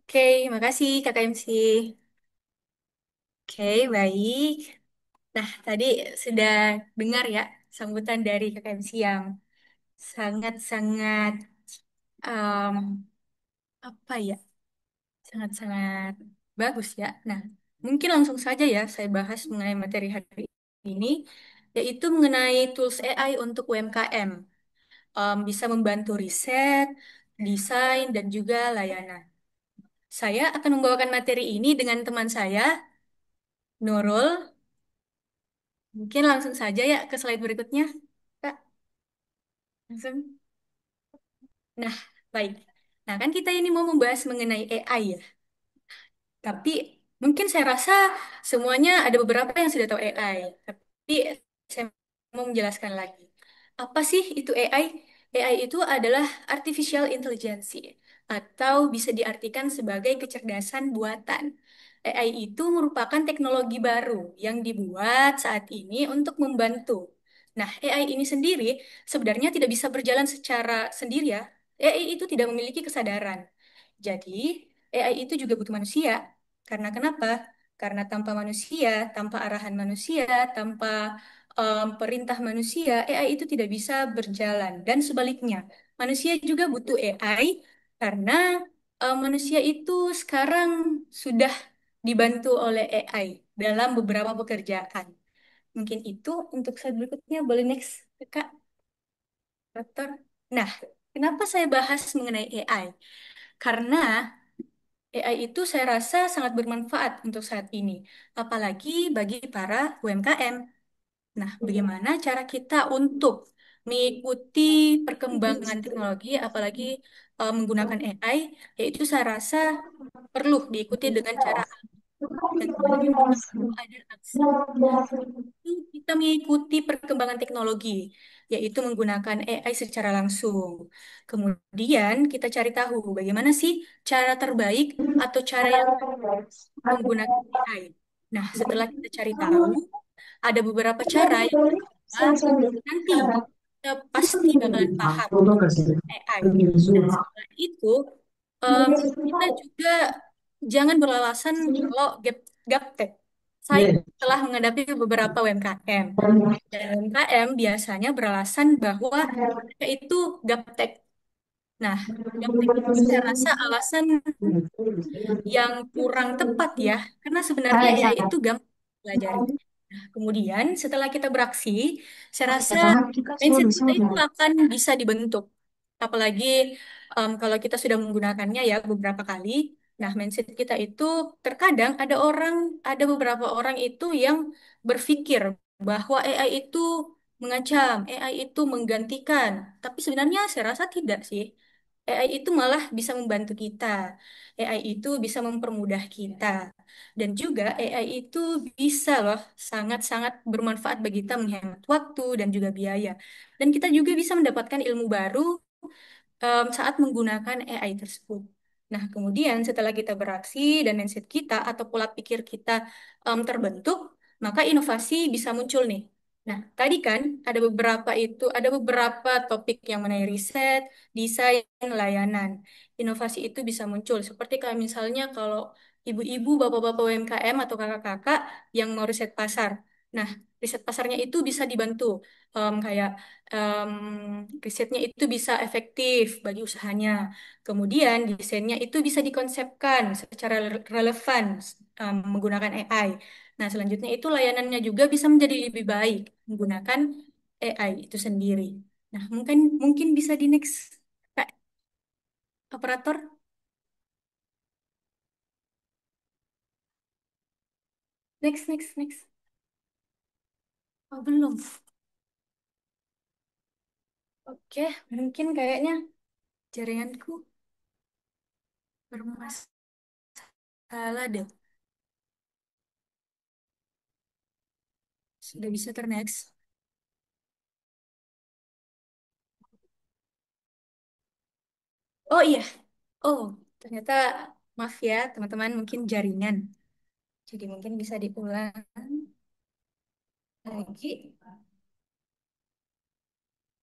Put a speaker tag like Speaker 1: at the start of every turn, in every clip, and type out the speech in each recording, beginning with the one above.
Speaker 1: Oke, makasih Kakak MC. Oke, baik. Nah, tadi sudah dengar ya sambutan dari Kakak MC yang sangat-sangat em, apa ya, sangat-sangat bagus ya. Nah, mungkin langsung saja ya saya bahas mengenai materi hari ini, yaitu mengenai tools AI untuk UMKM. Bisa membantu riset, desain, dan juga layanan. Saya akan membawakan materi ini dengan teman saya, Nurul. Mungkin langsung saja ya ke slide berikutnya, Kak. Langsung. Nah, baik. Nah, kan kita ini mau membahas mengenai AI ya. Tapi mungkin saya rasa semuanya ada beberapa yang sudah tahu AI. Tapi saya mau menjelaskan lagi. Apa sih itu AI? AI itu adalah artificial intelligence atau bisa diartikan sebagai kecerdasan buatan. AI itu merupakan teknologi baru yang dibuat saat ini untuk membantu. Nah, AI ini sendiri sebenarnya tidak bisa berjalan secara sendiri ya. AI itu tidak memiliki kesadaran. Jadi, AI itu juga butuh manusia. Karena kenapa? Karena tanpa manusia, tanpa arahan manusia, tanpa perintah manusia, AI itu tidak bisa berjalan. Dan sebaliknya, manusia juga butuh AI karena manusia itu sekarang sudah dibantu oleh AI dalam beberapa pekerjaan. Mungkin itu untuk slide berikutnya. Boleh next, Kak. Dokter. Nah, kenapa saya bahas mengenai AI? Karena AI itu saya rasa sangat bermanfaat untuk saat ini, apalagi bagi para UMKM. Nah, bagaimana cara kita untuk mengikuti perkembangan teknologi, apalagi menggunakan AI, yaitu saya rasa perlu diikuti dengan cara yang namanya berlaku ada aksi. Kita mengikuti perkembangan teknologi, yaitu menggunakan AI secara langsung. Kemudian kita cari tahu bagaimana sih cara terbaik atau cara yang menggunakan AI. Nah, setelah kita cari tahu, ada beberapa cara yang pertama nanti kita pasti bakalan paham AI. Nah, setelah itu em, kita juga jangan beralasan kalau gaptek. Saya telah menghadapi beberapa UMKM. Dan UMKM biasanya beralasan bahwa mereka itu gaptek. Nah, gaptek ini saya rasa alasan yang kurang tepat ya, karena sebenarnya AI itu gampang pelajari. Nah, kemudian setelah kita beraksi, saya rasa mindset kita itu akan bisa dibentuk. Apalagi kalau kita sudah menggunakannya ya beberapa kali. Nah, mindset kita itu terkadang ada beberapa orang itu yang berpikir bahwa AI itu mengancam, AI itu menggantikan. Tapi sebenarnya saya rasa tidak sih. AI itu malah bisa membantu kita. AI itu bisa mempermudah kita. Dan juga AI itu bisa loh sangat-sangat bermanfaat bagi kita menghemat waktu dan juga biaya. Dan kita juga bisa mendapatkan ilmu baru saat menggunakan AI tersebut. Nah, kemudian setelah kita beraksi dan mindset kita atau pola pikir kita terbentuk, maka inovasi bisa muncul nih. Nah, tadi kan ada beberapa topik yang mengenai riset, desain, layanan. Inovasi itu bisa muncul seperti kayak misalnya kalau ibu-ibu, bapak-bapak UMKM atau kakak-kakak yang mau riset pasar. Nah, riset pasarnya itu bisa dibantu kayak em, risetnya itu bisa efektif bagi usahanya. Kemudian desainnya itu bisa dikonsepkan secara relevan menggunakan AI. Nah, selanjutnya itu layanannya juga bisa menjadi lebih baik menggunakan AI itu sendiri. Nah, mungkin mungkin bisa di next, Pak operator. Next, next, next. Oh, belum. Oke, mungkin kayaknya jaringanku bermasalah deh. Sudah bisa ternext. Oh iya, oh ternyata maaf ya teman-teman mungkin jaringan. Jadi mungkin bisa diulang lagi.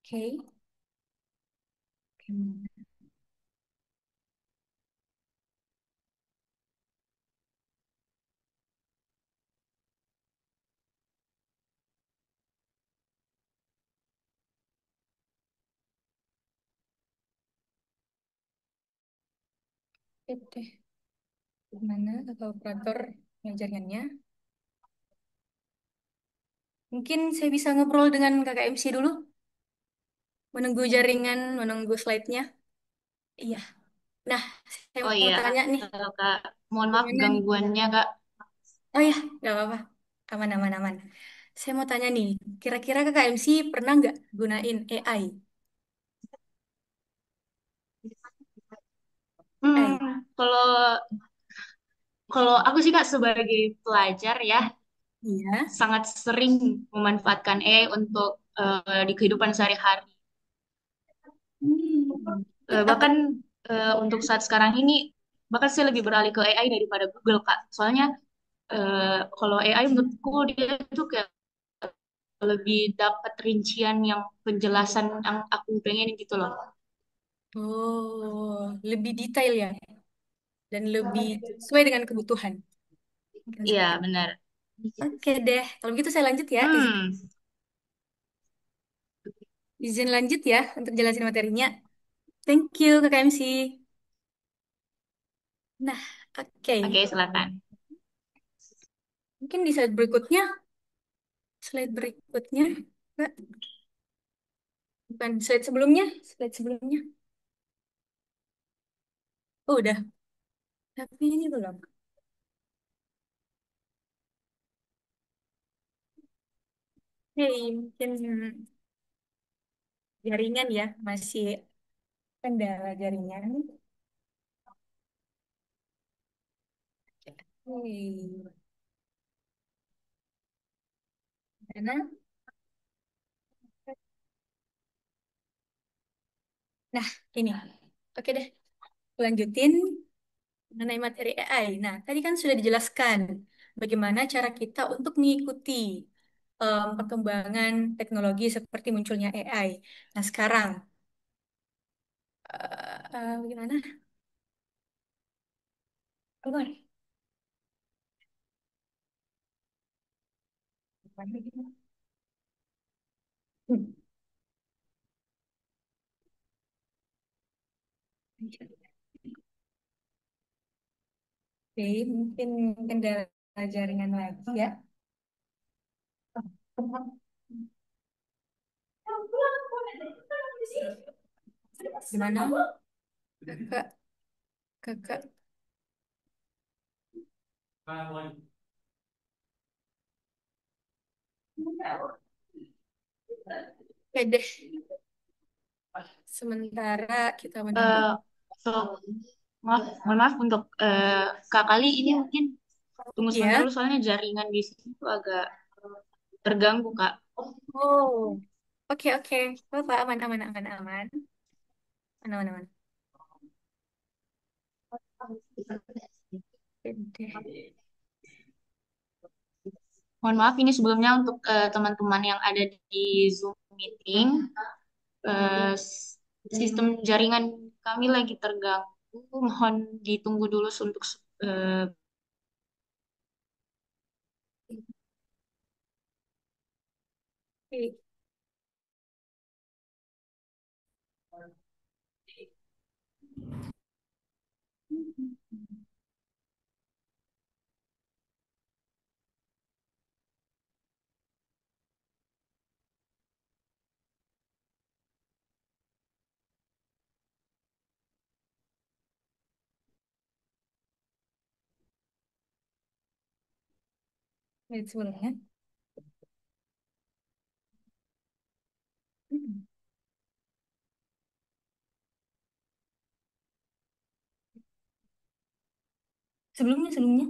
Speaker 1: Oke. Oke. Oke deh. Gimana kakak operator ngajarinnya? Mungkin saya bisa ngobrol dengan kakak MC dulu, menunggu jaringan, menunggu slide-nya. Iya. Nah, saya
Speaker 2: Oh
Speaker 1: mau
Speaker 2: iya,
Speaker 1: tanya nih,
Speaker 2: Kak, mohon maaf
Speaker 1: gimana nih?
Speaker 2: gangguannya, Kak.
Speaker 1: Oh ya, nggak apa-apa. Aman, aman, aman. Saya mau tanya nih, kira-kira kakak MC pernah nggak gunain AI? AI.
Speaker 2: Kalau kalau aku sih Kak sebagai pelajar ya
Speaker 1: Iya.
Speaker 2: sangat sering memanfaatkan AI untuk di kehidupan sehari-hari.
Speaker 1: Hmm. Apa?
Speaker 2: Bahkan untuk saat sekarang ini bahkan saya lebih beralih ke AI daripada Google Kak. Soalnya kalau AI menurutku dia tuh kayak lebih dapat rincian yang penjelasan yang aku pengen gitu loh.
Speaker 1: Oh, lebih detail ya, dan lebih sesuai dengan kebutuhan. Mungkin
Speaker 2: Iya,
Speaker 1: seperti itu.
Speaker 2: benar.
Speaker 1: Oke deh, kalau begitu saya lanjut ya.
Speaker 2: Hmm,
Speaker 1: Izin lanjut ya untuk jelasin materinya. Thank you, Kakak MC. Nah, oke.
Speaker 2: oke, silakan.
Speaker 1: Mungkin di slide berikutnya, Kak. Bukan slide sebelumnya. Oh, udah. Tapi ini belum. Hey, mungkin jaringan ya, masih kendala jaringan. Hey, mana? Nah, ini. Oke deh, lanjutin mengenai materi AI. Nah, tadi kan sudah dijelaskan bagaimana cara kita untuk mengikuti perkembangan teknologi seperti munculnya AI. Nah, sekarang bagaimana? Bagaimana? Hmm. Oke, mungkin kendala jaringan lagi ya. Gimana? Kakak, kakak. Oke deh, sementara kita menunggu.
Speaker 2: Eh, so, mohon maaf untuk Kak Kali ini mungkin tunggu sebentar
Speaker 1: Iya.
Speaker 2: dulu soalnya jaringan di sini tuh agak terganggu, Kak.
Speaker 1: Oh, oke oke. Bapak aman aman aman aman. Aman aman aman. Oke deh.
Speaker 2: Mohon maaf ini sebelumnya untuk teman-teman yang ada di Zoom meeting. Sistem jaringan kami lagi terganggu. Mohon ditunggu dulu untuk eh,
Speaker 1: Oke. Wait, sebelumnya. Hmm. Sebelumnya sebelumnya.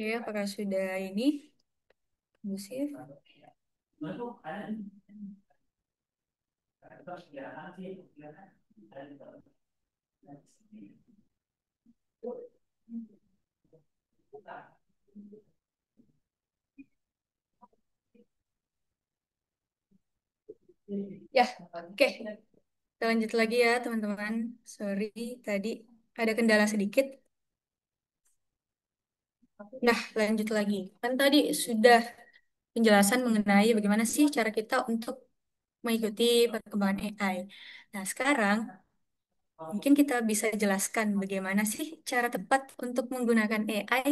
Speaker 1: Ya, apakah sudah ini kondusif? Ya, oke. Kita lanjut lagi ya, teman-teman. Sorry, tadi ada kendala sedikit. Nah, lanjut lagi. Kan tadi sudah penjelasan mengenai bagaimana sih cara kita untuk mengikuti perkembangan AI. Nah, sekarang mungkin kita bisa jelaskan bagaimana sih cara tepat untuk menggunakan AI.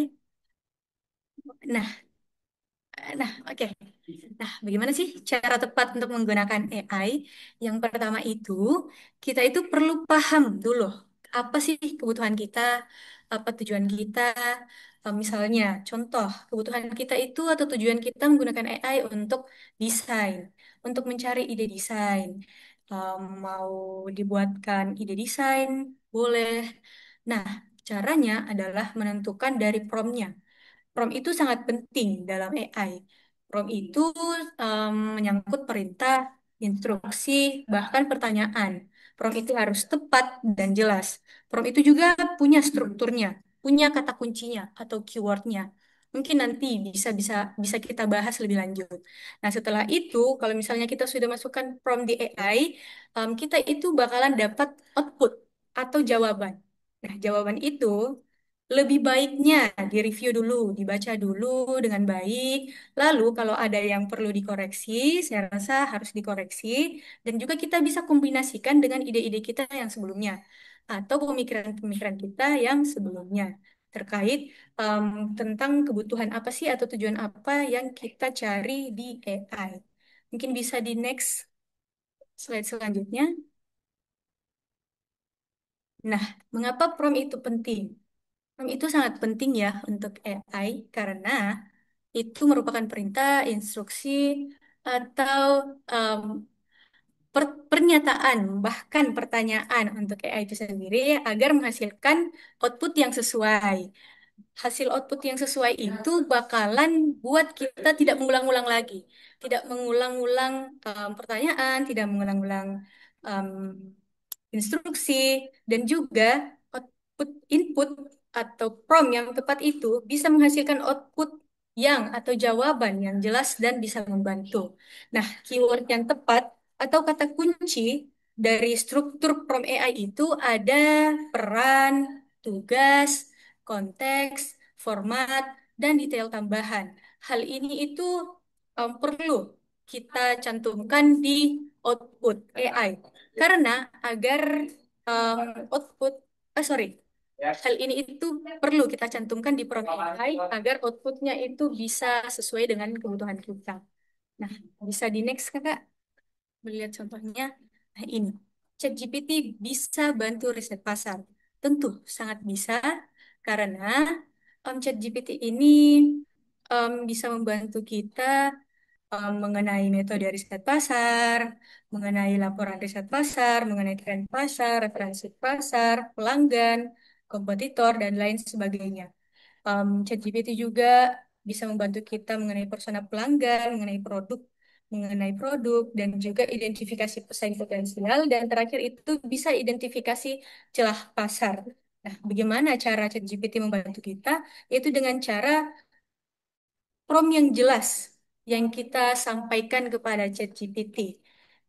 Speaker 1: Nah, oke. Nah, bagaimana sih cara tepat untuk menggunakan AI? Yang pertama itu, kita itu perlu paham dulu apa sih kebutuhan kita, apa tujuan kita. Misalnya, contoh kebutuhan kita itu atau tujuan kita menggunakan AI untuk desain, untuk mencari ide desain. Mau dibuatkan ide desain, boleh. Nah, caranya adalah menentukan dari prompt-nya. Prompt itu sangat penting dalam AI. Prompt itu menyangkut perintah, instruksi, bahkan pertanyaan. Prompt itu harus tepat dan jelas. Prompt itu juga punya strukturnya, punya kata kuncinya atau keywordnya. Mungkin nanti bisa bisa bisa kita bahas lebih lanjut. Nah, setelah itu, kalau misalnya kita sudah masukkan prompt di AI, kita itu bakalan dapat output atau jawaban. Nah, jawaban itu lebih baiknya direview dulu, dibaca dulu dengan baik. Lalu kalau ada yang perlu dikoreksi, saya rasa harus dikoreksi. Dan juga kita bisa kombinasikan dengan ide-ide kita yang sebelumnya. Atau pemikiran-pemikiran kita yang sebelumnya. Terkait em, tentang kebutuhan apa sih atau tujuan apa yang kita cari di AI. Mungkin bisa di next slide selanjutnya. Nah, mengapa prompt itu penting? Prompt itu sangat penting ya untuk AI karena itu merupakan perintah, instruksi, atau em, pernyataan, bahkan pertanyaan untuk AI itu sendiri agar menghasilkan output yang sesuai. Hasil output yang sesuai itu bakalan buat kita tidak mengulang-ulang lagi, tidak mengulang-ulang pertanyaan, tidak mengulang-ulang em, instruksi, dan juga output input atau prompt yang tepat itu bisa menghasilkan output yang atau jawaban yang jelas dan bisa membantu. Nah, keyword yang tepat atau kata kunci dari struktur prompt AI itu ada peran, tugas, konteks, format, dan detail tambahan. Hal ini itu perlu kita cantumkan di output AI karena agar um, output, sorry, hal ini itu perlu kita cantumkan di prompt AI agar outputnya itu bisa sesuai dengan kebutuhan kita. Nah, bisa di next kakak melihat contohnya. Nah, ini ChatGPT bisa bantu riset pasar. Tentu sangat bisa karena ChatGPT ini bisa membantu kita mengenai metode riset pasar, mengenai laporan riset pasar, mengenai tren pasar, referensi pasar, pelanggan, kompetitor, dan lain sebagainya. ChatGPT juga bisa membantu kita mengenai persona pelanggan, mengenai produk, dan juga identifikasi pesaing potensial, dan terakhir itu bisa identifikasi celah pasar. Nah, bagaimana cara ChatGPT membantu kita? Yaitu dengan cara prompt yang jelas yang kita sampaikan kepada ChatGPT,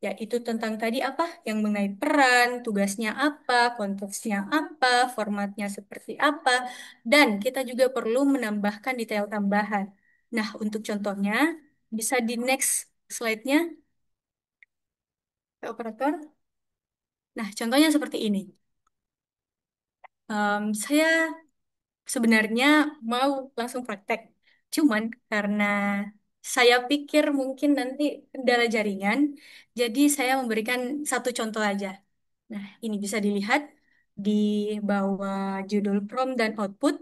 Speaker 1: yaitu tentang tadi apa yang mengenai peran, tugasnya apa, konteksnya apa, formatnya seperti apa, dan kita juga perlu menambahkan detail tambahan. Nah, untuk contohnya, bisa di next slide-nya, Pak Operator. Nah, contohnya seperti ini. Saya sebenarnya mau langsung praktek. Cuman karena saya pikir mungkin nanti kendala jaringan, jadi saya memberikan satu contoh aja. Nah, ini bisa dilihat di bawah judul prompt dan output,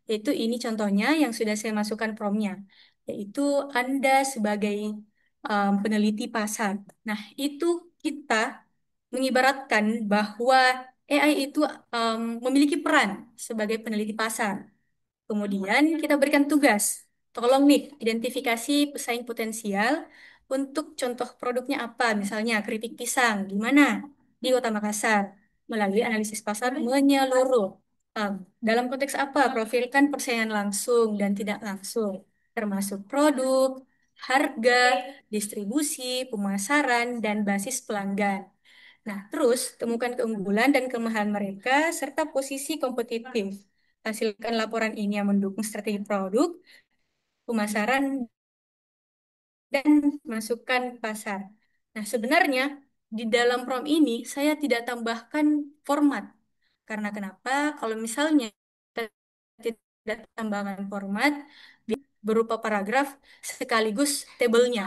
Speaker 1: yaitu ini contohnya yang sudah saya masukkan promptnya, yaitu Anda sebagai peneliti pasar. Nah, itu kita mengibaratkan bahwa AI itu memiliki peran sebagai peneliti pasar. Kemudian kita berikan tugas. Tolong nih, identifikasi pesaing potensial untuk contoh produknya apa. Misalnya keripik pisang, di mana? Di Kota Makassar. Melalui analisis pasar menyeluruh. Um, dalam konteks apa? Profilkan persaingan langsung dan tidak langsung, termasuk produk, harga, distribusi, pemasaran, dan basis pelanggan. Nah, terus temukan keunggulan dan kelemahan mereka serta posisi kompetitif. Hasilkan laporan ini yang mendukung strategi produk, pemasaran, dan masukan pasar. Nah, sebenarnya di dalam prompt ini saya tidak tambahkan format. Karena kenapa? Kalau misalnya kita tidak tambahkan format berupa paragraf sekaligus tabelnya.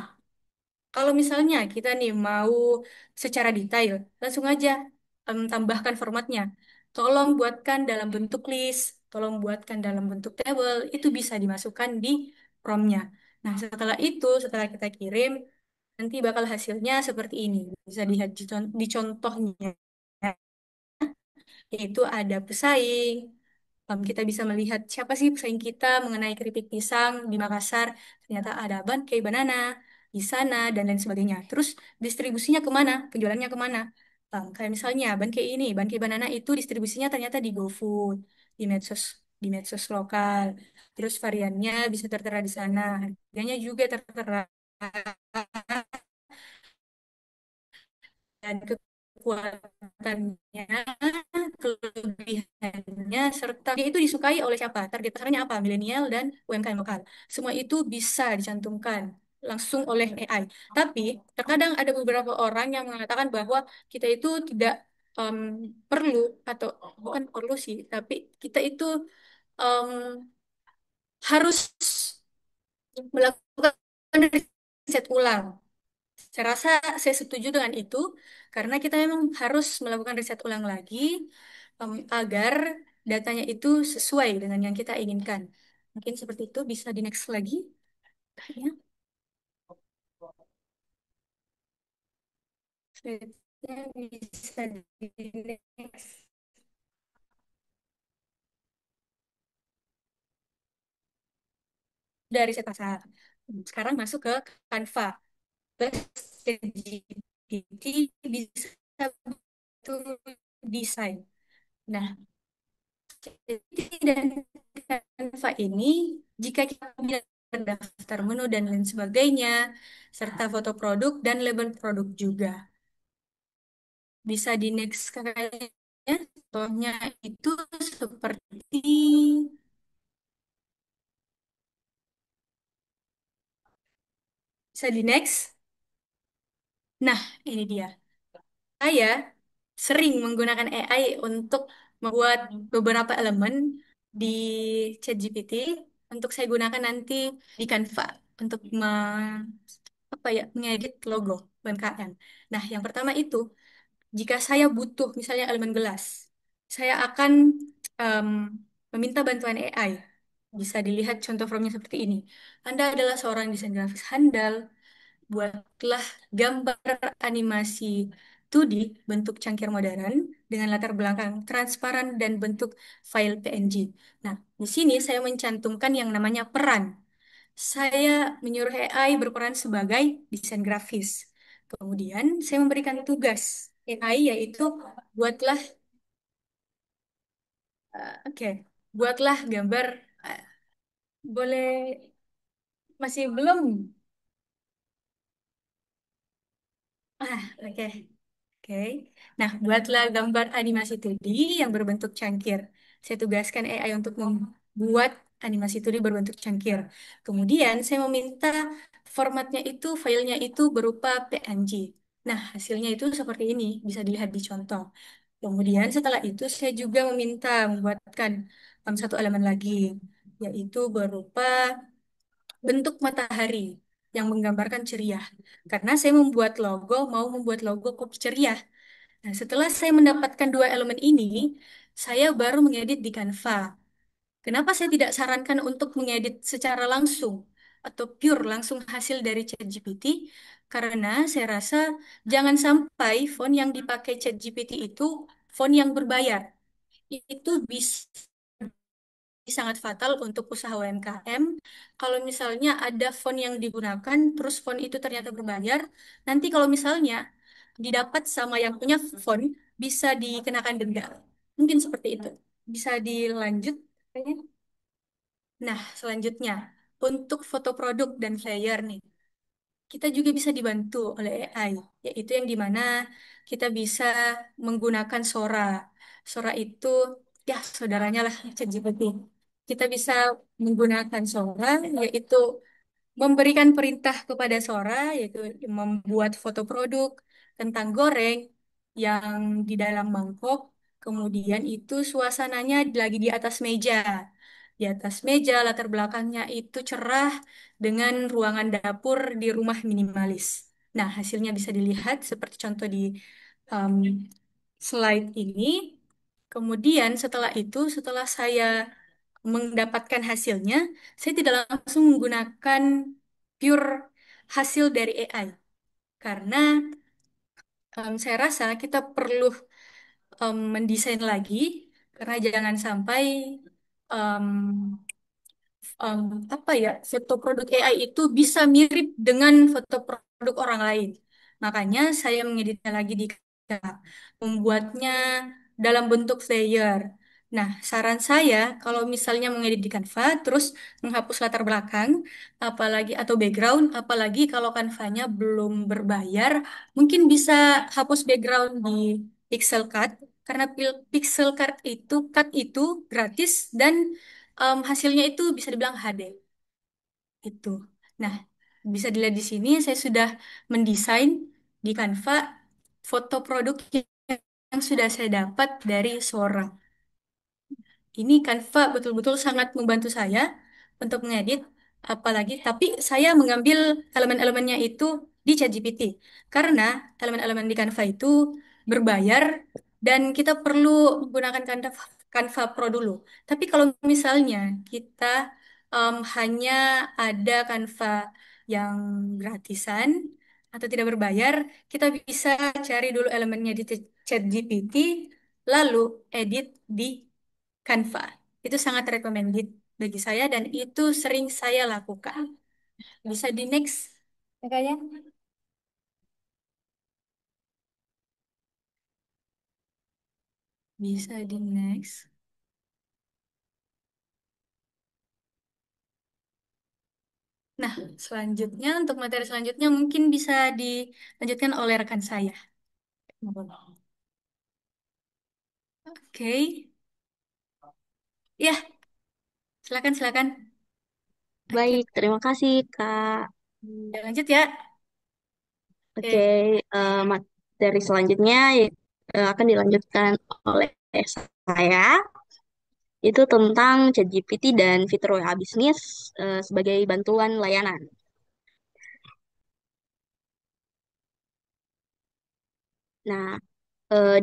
Speaker 1: Kalau misalnya kita nih mau secara detail, langsung aja tambahkan formatnya. Tolong buatkan dalam bentuk list, tolong buatkan dalam bentuk table, itu bisa dimasukkan di promnya. Nah, setelah itu, setelah kita kirim, nanti bakal hasilnya seperti ini. Bisa dilihat di contohnya, yaitu ada pesaing. Kita bisa melihat siapa sih pesaing kita mengenai keripik pisang di Makassar. Ternyata ada Bangkai Banana di sana dan lain sebagainya. Terus distribusinya kemana? Penjualannya kemana? Kayak misalnya Bangkai Banana itu distribusinya ternyata di GoFood, di medsos lokal. Terus variannya bisa tertera di sana. Harganya juga tertera dan kekuatannya, kelebihannya, serta dia itu disukai oleh siapa? Target pasarnya apa? Milenial dan UMKM lokal. Semua itu bisa dicantumkan langsung oleh AI. Tapi terkadang ada beberapa orang yang mengatakan bahwa kita itu tidak em, perlu atau bukan perlu sih, tapi kita itu em, harus melakukan riset ulang. Saya rasa saya setuju dengan itu karena kita memang harus melakukan riset ulang lagi agar datanya itu sesuai dengan yang kita inginkan. Mungkin seperti itu bisa di next lagi. Kayaknya slide-nya bisa di next dari riset pasar. Sekarang masuk ke Canva. Plus ChatGPT bisa bantu desain. Nah, dan Canva ini jika kita lihat daftar menu dan lain sebagainya, serta foto produk dan label produk juga. Bisa di next kayaknya, contohnya itu seperti, bisa di next. Nah, ini dia. Saya sering menggunakan AI untuk membuat beberapa elemen di ChatGPT untuk saya gunakan nanti di Canva untuk apa ya, mengedit logo UMKM. Nah, yang pertama itu, jika saya butuh misalnya elemen gelas, saya akan em, meminta bantuan AI. Bisa dilihat contoh formnya seperti ini. Anda adalah seorang desain grafis handal, buatlah gambar animasi 2D bentuk cangkir modern dengan latar belakang transparan dan bentuk file PNG. Nah, di sini saya mencantumkan yang namanya peran. Saya menyuruh AI berperan sebagai desain grafis. Kemudian saya memberikan tugas AI yaitu buatlah oke, buatlah gambar eh, boleh masih belum. Oke. Oke. Nah, buatlah gambar animasi 2D yang berbentuk cangkir. Saya tugaskan AI untuk membuat animasi 2D berbentuk cangkir. Kemudian saya meminta formatnya itu, filenya itu berupa PNG. Nah, hasilnya itu seperti ini, bisa dilihat di contoh. Kemudian setelah itu saya juga meminta membuatkan satu elemen lagi, yaitu berupa bentuk matahari yang menggambarkan ceria. Karena saya mau membuat logo kok ceria. Nah, setelah saya mendapatkan dua elemen ini, saya baru mengedit di Canva. Kenapa saya tidak sarankan untuk mengedit secara langsung atau pure langsung hasil dari ChatGPT? Karena saya rasa jangan sampai font yang dipakai ChatGPT itu font yang berbayar. Itu bisa sangat fatal untuk usaha UMKM. Kalau misalnya ada font yang digunakan, terus font itu ternyata berbayar, nanti kalau misalnya didapat sama yang punya font, bisa dikenakan denda. Mungkin seperti itu. Bisa dilanjut, kayaknya. Nah, selanjutnya, untuk foto produk dan flyer nih, kita juga bisa dibantu oleh AI, yaitu yang dimana kita bisa menggunakan Sora. Sora itu, ya saudaranya lah ChatGPT. Kita bisa menggunakan Sora, yaitu memberikan perintah kepada Sora, yaitu membuat foto produk kentang goreng yang di dalam mangkok, kemudian itu suasananya lagi di atas meja. Di atas meja, latar belakangnya itu cerah dengan ruangan dapur di rumah minimalis. Nah, hasilnya bisa dilihat seperti contoh di um, slide ini. Kemudian setelah itu, setelah saya mendapatkan hasilnya, saya tidak langsung menggunakan pure hasil dari AI. Karena saya rasa kita perlu mendesain lagi, karena jangan sampai em, em, apa ya, foto produk AI itu bisa mirip dengan foto produk orang lain. Makanya saya mengeditnya lagi di Canva, membuatnya dalam bentuk layer. Nah, saran saya kalau misalnya mengedit di Canva, terus menghapus latar belakang, apalagi atau background, apalagi kalau Canva-nya belum berbayar, mungkin bisa hapus background di Pixel Cut, karena Pixel Cut itu gratis dan hasilnya itu bisa dibilang HD itu. Nah, bisa dilihat di sini saya sudah mendesain di Canva foto produk yang sudah saya dapat dari Sora. Ini Canva betul-betul sangat membantu saya untuk mengedit, apalagi tapi saya mengambil elemen-elemennya itu di ChatGPT karena elemen-elemen di Canva itu berbayar dan kita perlu menggunakan Canva Pro dulu. Tapi kalau misalnya kita hanya ada Canva yang gratisan atau tidak berbayar, kita bisa cari dulu elemennya di ChatGPT, lalu edit di Canva. Itu sangat recommended bagi saya dan itu sering saya lakukan. Bisa di next, ya, kayaknya. Bisa di next. Nah, selanjutnya untuk materi selanjutnya mungkin bisa dilanjutkan oleh rekan saya. Oke, ya, silakan silakan. Oke,
Speaker 3: Baik, terima kasih, Kak.
Speaker 1: ya, lanjut ya.
Speaker 3: Oke,
Speaker 1: Oke,
Speaker 3: materi selanjutnya akan dilanjutkan oleh saya, itu tentang ChatGPT dan fitur WA Bisnis sebagai bantuan layanan. Nah,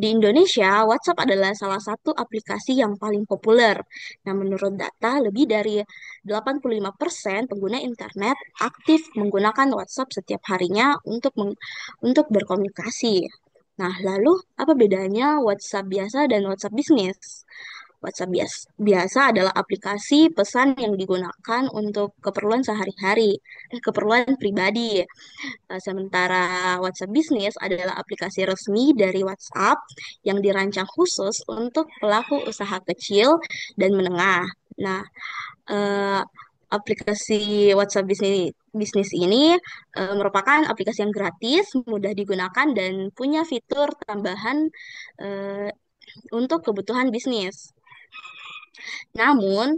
Speaker 3: di Indonesia, WhatsApp adalah salah satu aplikasi yang paling populer. Nah, menurut data, lebih dari 85% pengguna internet aktif menggunakan WhatsApp setiap harinya untuk berkomunikasi. Nah, lalu apa bedanya WhatsApp biasa dan WhatsApp bisnis? WhatsApp biasa adalah aplikasi pesan yang digunakan untuk keperluan sehari-hari, keperluan pribadi. Sementara WhatsApp Business adalah aplikasi resmi dari WhatsApp yang dirancang khusus untuk pelaku usaha kecil dan menengah. Nah, eh, aplikasi WhatsApp Business ini merupakan aplikasi yang gratis, mudah digunakan, dan punya fitur tambahan eh, untuk kebutuhan bisnis. Namun,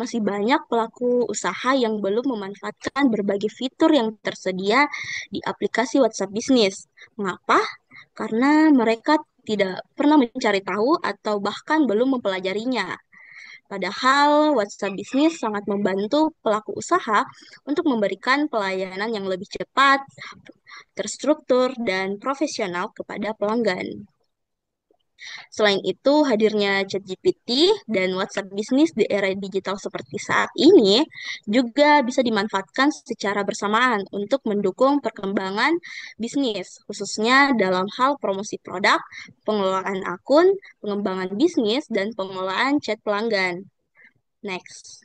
Speaker 3: masih banyak pelaku usaha yang belum memanfaatkan berbagai fitur yang tersedia di aplikasi WhatsApp Business. Mengapa? Karena mereka tidak pernah mencari tahu atau bahkan belum mempelajarinya. Padahal WhatsApp Business sangat membantu pelaku usaha untuk memberikan pelayanan yang lebih cepat, terstruktur, dan profesional kepada pelanggan. Selain itu, hadirnya ChatGPT dan WhatsApp bisnis di era digital seperti saat ini juga bisa dimanfaatkan secara bersamaan untuk mendukung perkembangan bisnis, khususnya dalam hal promosi produk, pengelolaan akun, pengembangan bisnis, dan pengelolaan chat pelanggan. Next.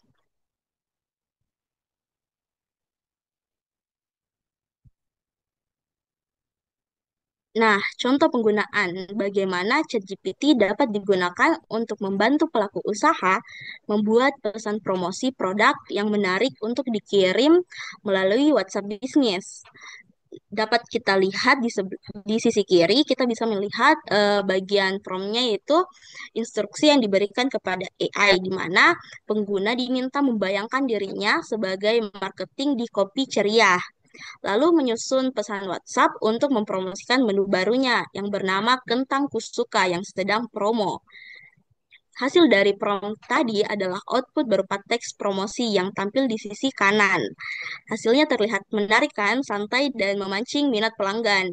Speaker 3: Nah, contoh penggunaan bagaimana ChatGPT dapat digunakan untuk membantu pelaku usaha membuat pesan promosi produk yang menarik untuk dikirim melalui WhatsApp bisnis. Dapat kita lihat di sisi kiri, kita bisa melihat bagian prompt-nya yaitu instruksi yang diberikan kepada AI, di mana pengguna diminta membayangkan dirinya sebagai marketing di kopi ceria, lalu menyusun pesan WhatsApp untuk mempromosikan menu barunya yang bernama Kentang Kusuka yang sedang promo. Hasil dari prompt tadi adalah output berupa teks promosi yang tampil di sisi kanan. Hasilnya terlihat menarik kan, santai dan memancing minat pelanggan.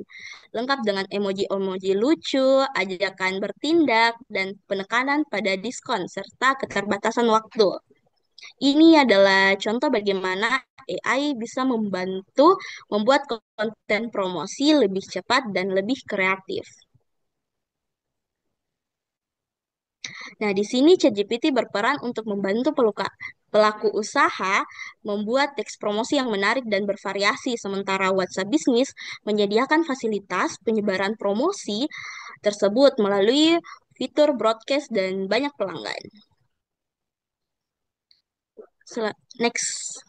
Speaker 3: Lengkap dengan emoji-emoji lucu, ajakan bertindak, dan penekanan pada diskon serta keterbatasan waktu. Ini adalah contoh bagaimana AI bisa membantu membuat konten promosi lebih cepat dan lebih kreatif. Nah, di sini ChatGPT berperan untuk membantu pelaku usaha membuat teks promosi yang menarik dan bervariasi, sementara WhatsApp Business menyediakan fasilitas penyebaran promosi tersebut melalui fitur broadcast dan banyak pelanggan. Next.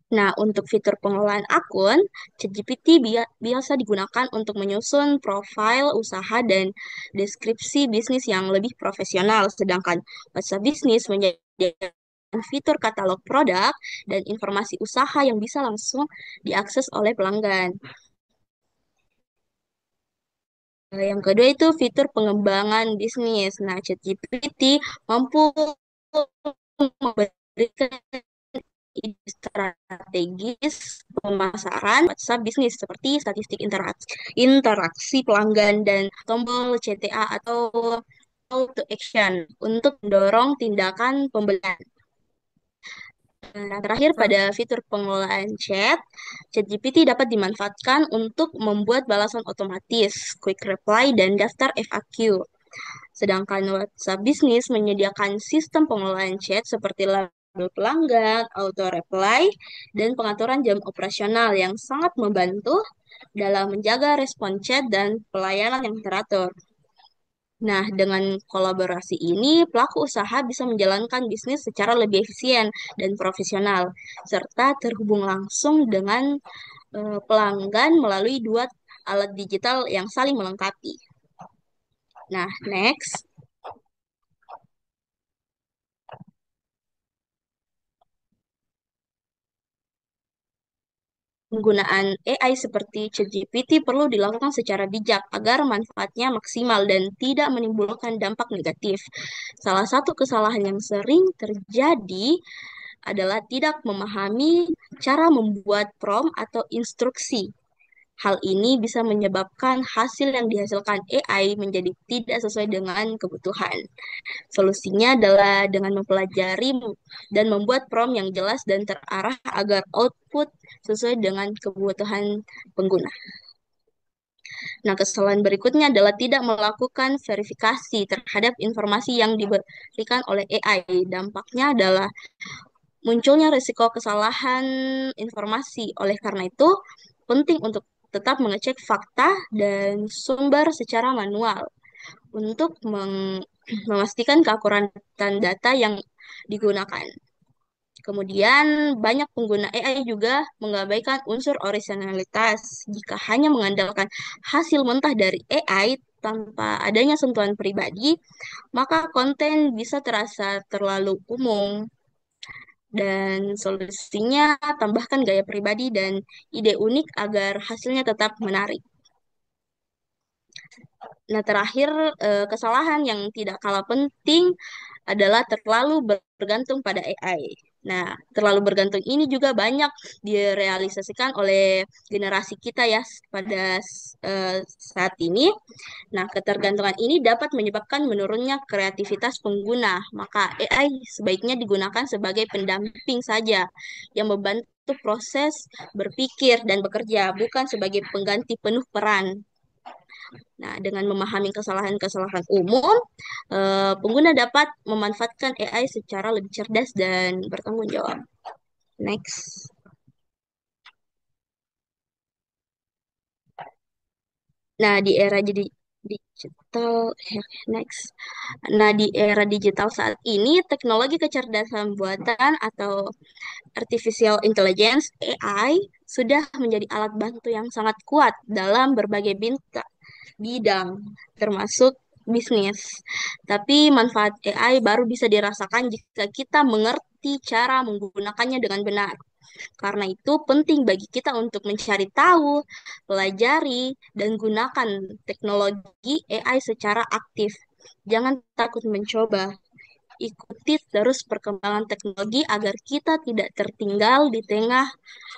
Speaker 3: Nah, untuk fitur pengelolaan akun, ChatGPT biasa digunakan untuk menyusun profil usaha dan deskripsi bisnis yang lebih profesional, sedangkan WhatsApp Business menyediakan fitur katalog produk dan informasi usaha yang bisa langsung diakses oleh pelanggan. Yang kedua itu fitur pengembangan bisnis. Nah, ChatGPT mampu memberikan ide strategis pemasaran WhatsApp bisnis seperti statistik interaksi pelanggan dan tombol CTA atau call to action untuk mendorong tindakan pembelian. Nah, terakhir pada fitur pengelolaan chat, ChatGPT dapat dimanfaatkan untuk membuat balasan otomatis, quick reply, dan daftar FAQ. Sedangkan WhatsApp Business menyediakan sistem pengelolaan chat seperti label pelanggan, auto reply, dan pengaturan jam operasional yang sangat membantu dalam menjaga respon chat dan pelayanan yang teratur. Nah, dengan kolaborasi ini, pelaku usaha bisa menjalankan bisnis secara lebih efisien dan profesional, serta terhubung langsung dengan pelanggan melalui dua alat digital yang saling melengkapi. Nah, next. Penggunaan AI seperti ChatGPT perlu dilakukan secara bijak agar manfaatnya maksimal dan tidak menimbulkan dampak negatif. Salah satu kesalahan yang sering terjadi adalah tidak memahami cara membuat prompt atau instruksi. Hal ini bisa menyebabkan hasil yang dihasilkan AI menjadi tidak sesuai dengan kebutuhan. Solusinya adalah dengan mempelajari dan membuat prompt yang jelas dan terarah agar output sesuai dengan kebutuhan pengguna. Nah, kesalahan berikutnya adalah tidak melakukan verifikasi terhadap informasi yang diberikan oleh AI. Dampaknya adalah munculnya risiko kesalahan informasi. Oleh karena itu, penting untuk tetap mengecek fakta dan sumber secara manual untuk memastikan keakuratan data yang digunakan. Kemudian, banyak pengguna AI juga mengabaikan unsur originalitas. Jika hanya mengandalkan hasil mentah dari AI tanpa adanya sentuhan pribadi, maka konten bisa terasa terlalu umum. Dan solusinya, tambahkan gaya pribadi dan ide unik agar hasilnya tetap menarik. Nah, terakhir, kesalahan yang tidak kalah penting adalah terlalu bergantung pada AI. Nah, terlalu bergantung ini juga banyak direalisasikan oleh generasi kita ya pada saat ini. Nah, ketergantungan ini dapat menyebabkan menurunnya kreativitas pengguna. Maka AI sebaiknya digunakan sebagai pendamping saja yang membantu proses berpikir dan bekerja, bukan sebagai pengganti penuh peran. Nah, dengan memahami kesalahan-kesalahan umum, pengguna dapat memanfaatkan AI secara lebih cerdas dan bertanggung jawab. Next. Nah, di era jadi digital, next. Nah, di era digital saat ini, teknologi kecerdasan buatan atau artificial intelligence (AI) sudah menjadi alat bantu yang sangat kuat dalam berbagai bidang, termasuk bisnis. Tapi manfaat AI baru bisa dirasakan jika kita mengerti cara menggunakannya dengan benar. Karena itu penting bagi kita untuk mencari tahu, pelajari, dan gunakan teknologi AI secara aktif. Jangan takut mencoba. Ikuti terus perkembangan teknologi agar kita tidak tertinggal di tengah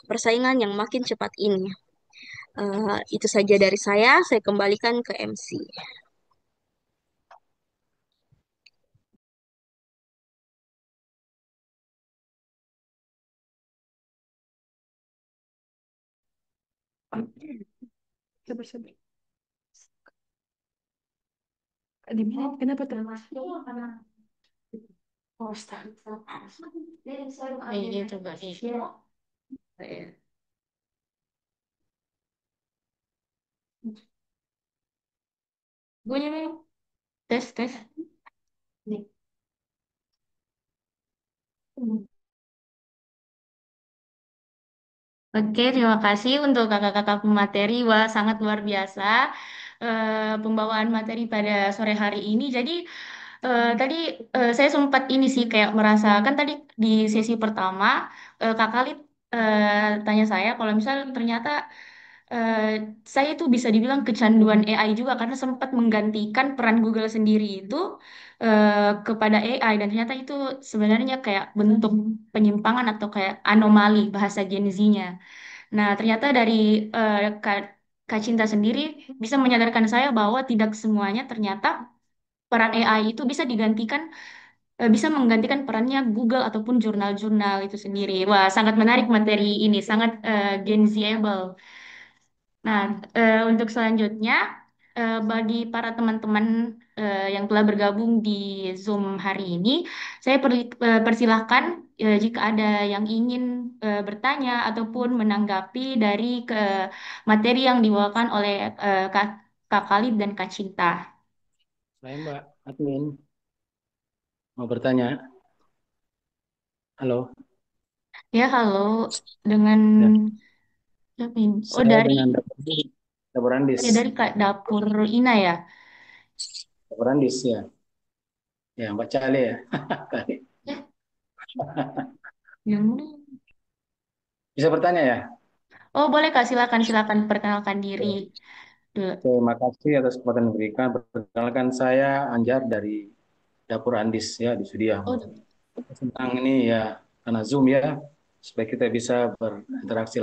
Speaker 3: persaingan yang makin cepat ini. Itu saja dari saya kembalikan ke MC.
Speaker 2: Sabar, sabar. Di mana? Kenapa tuh? Oh, start. Iya, coba nih. Bunyi nih. Tes, tes. Nih. Oke, terima kasih untuk kakak-kakak pemateri. Wah, sangat luar biasa pembawaan materi pada sore hari ini. Jadi, tadi saya sempat ini sih kayak merasakan tadi di sesi pertama, Kak Khalid tanya saya kalau misal ternyata eh, saya itu bisa dibilang kecanduan AI juga karena sempat menggantikan peran Google sendiri itu kepada AI dan ternyata itu sebenarnya kayak bentuk penyimpangan atau kayak anomali bahasa Gen Z-nya. Nah, ternyata dari Kak Cinta sendiri bisa menyadarkan saya bahwa tidak semuanya ternyata peran AI itu bisa digantikan, bisa menggantikan perannya Google ataupun jurnal-jurnal itu sendiri. Wah, sangat menarik materi ini, sangat Gen Z-able. Nah, untuk selanjutnya, bagi para teman-teman yang telah bergabung di Zoom hari ini, saya persilahkan jika ada yang ingin bertanya ataupun menanggapi dari materi yang dibawakan oleh Kak Khalid dan Kak Cinta.
Speaker 4: Saya Mbak Admin mau bertanya. Halo,
Speaker 2: Ya, halo, dengan
Speaker 4: ya.
Speaker 2: siapa ini? Oh,
Speaker 4: Saya
Speaker 2: dari
Speaker 4: dengan Dapur Andis.
Speaker 2: ya dari Kak Dapur Ina ya.
Speaker 4: Dapur Andis ya. Ya, Mbak Cale ya.
Speaker 2: Eh, yang mana?
Speaker 4: Bisa bertanya ya?
Speaker 2: Oh, boleh Kak, silakan silakan perkenalkan diri
Speaker 4: Oke.
Speaker 2: dulu.
Speaker 4: Terima kasih atas kesempatan yang diberikan. Perkenalkan saya Anjar dari Dapur Andis ya di Sudiang.
Speaker 2: Oh,
Speaker 4: Tentang ini ya karena Zoom ya supaya kita bisa berinteraksi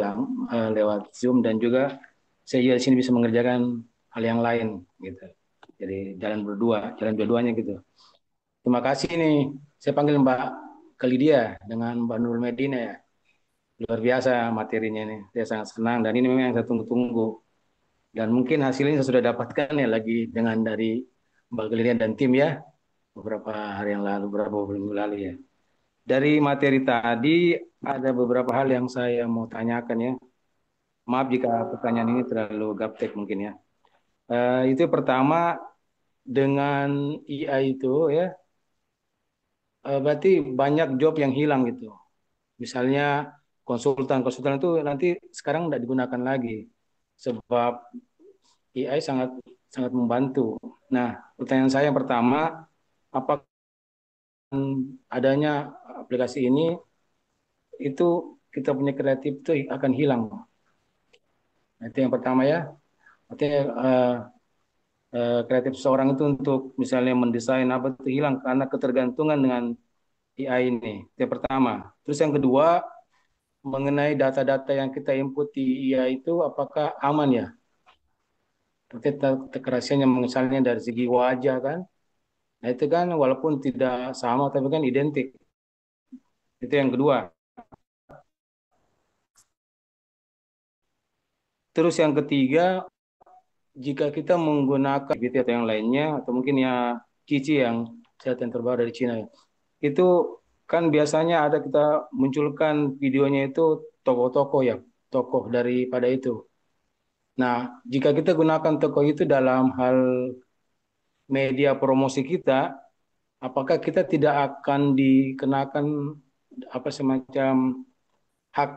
Speaker 4: lewat Zoom dan juga saya juga di sini bisa mengerjakan hal yang lain gitu. Jadi jalan dua-duanya gitu. Terima kasih nih. Saya panggil Mbak Kalidia dengan Mbak Nurul Medina ya. Luar biasa materinya ini. Saya sangat senang dan ini memang yang saya tunggu-tunggu. Dan mungkin hasilnya saya sudah dapatkan ya lagi dengan dari Mbak Kalidia dan tim ya beberapa hari yang lalu, beberapa minggu lalu ya. Dari materi tadi ada beberapa hal yang saya mau tanyakan ya. Maaf jika pertanyaan ini terlalu gaptek mungkin ya. Itu pertama dengan IA itu ya, berarti banyak job yang hilang gitu. Misalnya konsultan itu nanti sekarang tidak digunakan lagi sebab AI sangat sangat membantu. Nah, pertanyaan saya yang pertama, apakah adanya aplikasi ini itu kita punya kreatif itu akan hilang? Nah, itu yang pertama ya. Artinya kreatif seorang itu untuk misalnya mendesain apa itu hilang karena ketergantungan dengan AI ini. Itu yang pertama. Terus yang kedua, mengenai data-data yang kita input di IA itu apakah aman ya? Seperti kerahasiaannya misalnya dari segi wajah kan. Nah itu kan walaupun tidak sama tapi kan identik. Itu yang kedua. Terus yang ketiga jika kita menggunakan GPT atau yang lainnya, atau mungkin ya Cici yang yang terbaru dari Cina, ya, itu kan biasanya ada kita munculkan videonya itu tokoh-tokoh ya, tokoh daripada itu. Nah, jika kita gunakan tokoh itu dalam hal media promosi kita, apakah kita tidak akan dikenakan apa semacam hak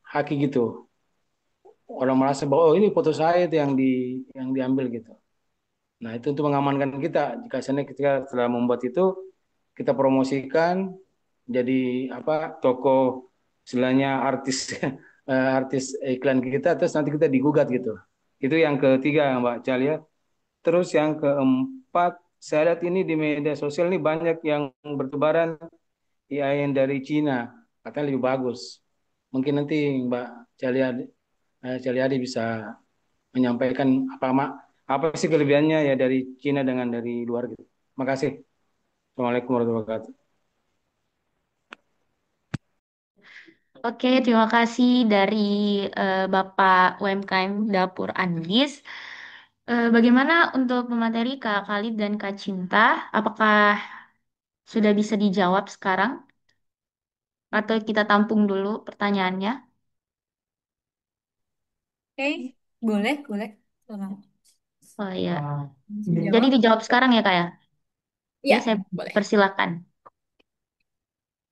Speaker 4: haki gitu? Orang merasa bahwa oh ini foto saya itu yang diambil gitu. Nah, itu untuk mengamankan kita. Jika misalnya kita setelah membuat itu, kita promosikan jadi apa toko istilahnya artis artis iklan kita, terus nanti kita digugat gitu. Itu yang ketiga Mbak Calia. Terus yang keempat, saya lihat ini di media sosial ini banyak yang bertebaran AI yang dari Cina, katanya lebih bagus. Mungkin nanti Mbak Calia Caliadi bisa menyampaikan apa sih kelebihannya ya dari Cina dengan dari luar gitu. Makasih. Assalamualaikum warahmatullahi wabarakatuh.
Speaker 2: Oke, terima kasih dari Bapak UMKM Dapur Andis. Bagaimana untuk pemateri Kak Khalid dan Kak Cinta? Apakah sudah bisa dijawab sekarang? Atau kita tampung dulu pertanyaannya?
Speaker 1: Oke, boleh, boleh. Selamat.
Speaker 2: Oh iya. Jadi
Speaker 1: Dijawab.
Speaker 2: dijawab sekarang ya Kak ya? Oke,
Speaker 1: Ya,
Speaker 2: saya
Speaker 1: boleh.
Speaker 2: persilakan.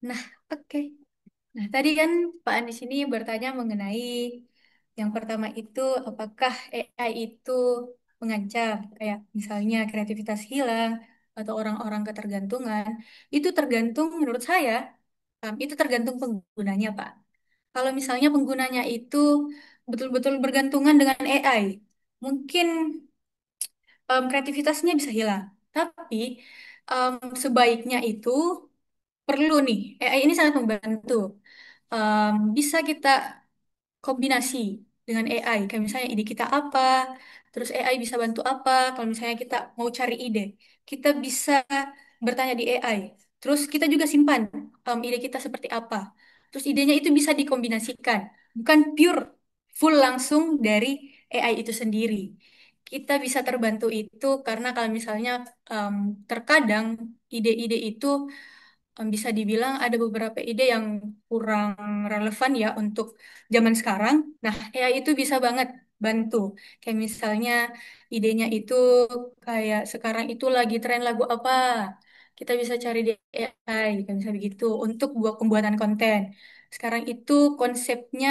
Speaker 1: Nah, oke. Nah, tadi kan Pak Anies ini bertanya mengenai yang pertama itu apakah AI itu mengancam, kayak misalnya kreativitas hilang atau orang-orang ketergantungan. Itu tergantung menurut saya, itu tergantung penggunanya, Pak. Kalau misalnya penggunanya itu betul-betul bergantungan dengan AI, mungkin kreativitasnya bisa hilang. Tapi sebaiknya itu perlu nih, AI ini sangat membantu. Bisa kita kombinasi dengan AI. Kayak misalnya ide kita apa, terus AI bisa bantu apa. Kalau misalnya kita mau cari ide, kita bisa bertanya di AI. Terus kita juga simpan ide kita seperti apa. Terus idenya itu bisa dikombinasikan, bukan pure full langsung dari AI itu sendiri. Kita bisa terbantu itu karena kalau misalnya em, terkadang ide-ide itu bisa dibilang ada beberapa ide yang kurang relevan ya untuk zaman sekarang. Nah, AI itu bisa banget bantu. Kayak misalnya idenya itu kayak sekarang itu lagi tren lagu apa. Kita bisa cari di AI, kayak bisa begitu untuk buat pembuatan konten. Sekarang itu konsepnya,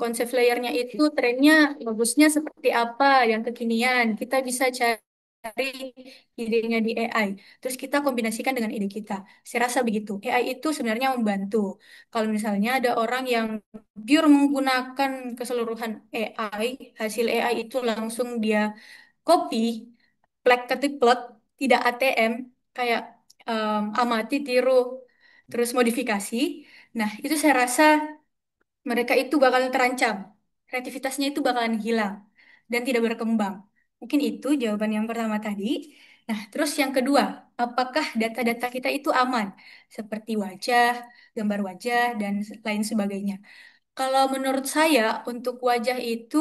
Speaker 1: konsep layernya itu trennya bagusnya seperti apa yang kekinian. Kita bisa cari idenya di AI. Terus kita kombinasikan dengan ide kita. Saya rasa begitu. AI itu sebenarnya membantu. Kalau misalnya ada orang yang pure menggunakan keseluruhan AI, hasil AI itu langsung dia copy, plek ketik plek, tidak ATM, kayak amati, tiru, terus modifikasi. Nah, itu saya rasa mereka itu bakal terancam. Kreativitasnya itu bakalan hilang dan tidak berkembang. Mungkin itu jawaban yang pertama tadi. Nah, terus yang kedua, apakah data-data kita itu aman? Seperti wajah, gambar wajah, dan lain sebagainya. Kalau menurut saya, untuk wajah itu,